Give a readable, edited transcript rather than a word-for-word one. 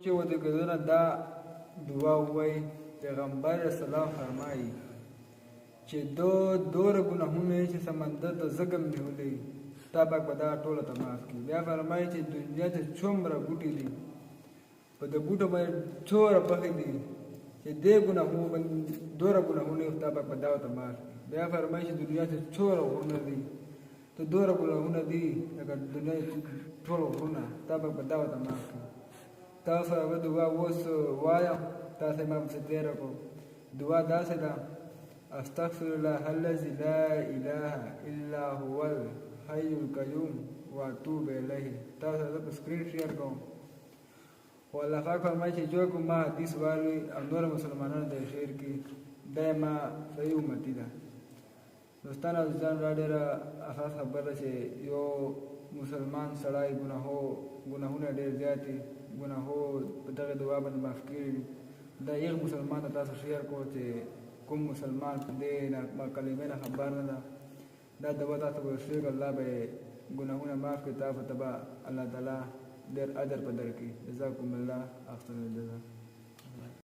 چې ودګدنه دا دعا ووایي پیغمبر اسلام فرمایي چې دوره ګناهونه چې سمندر د زګم نیولې تا پاک به دا ټوله ته معاف کړي. بیا فرمایي چې دنیا ته څومره بوټي دي په د بوټو باندې څومره پخې دي چې دې ګناهونو باندې دوره ګناهونه تا پاک به دا ته معاف کړي. بیا فرمایي چې دنیا ته څومره غرونه دي ته دوره ګناهونه دي لکه دنیا ټول غرونه تا پاک به دا ته معاف کړي. تاسو هغه دعا اوس وایم، تاسو ما پسې تېره کړو. دعا داسې ده: استغفر الله الذي لا اله الا هو الحي القيوم واتوب الیه. تاسو زه په سکرین شیر کوم. خو الله پاک فرمایي چې جو کوم ما حدیث واوري او نور مسلمانانو ته شیر کړي دا ما صحیح امتي ده. دوستانو عزیزانو دا ډېره اساس خبره چې یو مسلمان سړی ګناهونه ډېر زیات دي، ګناهو په دغه دعا باندې معاف کړي دي. دا یو مسلمان ته تاسو شیر کوو چې کوم مسلمان په دې کلمې نه خبر نه ده. دا دعا تاسو به شیر کړئ، الله به ګناهونه معاف کړي، تاسو ته به الله تعالی ډېر اجر په درکړي. جزاکم الله احسن الجزا.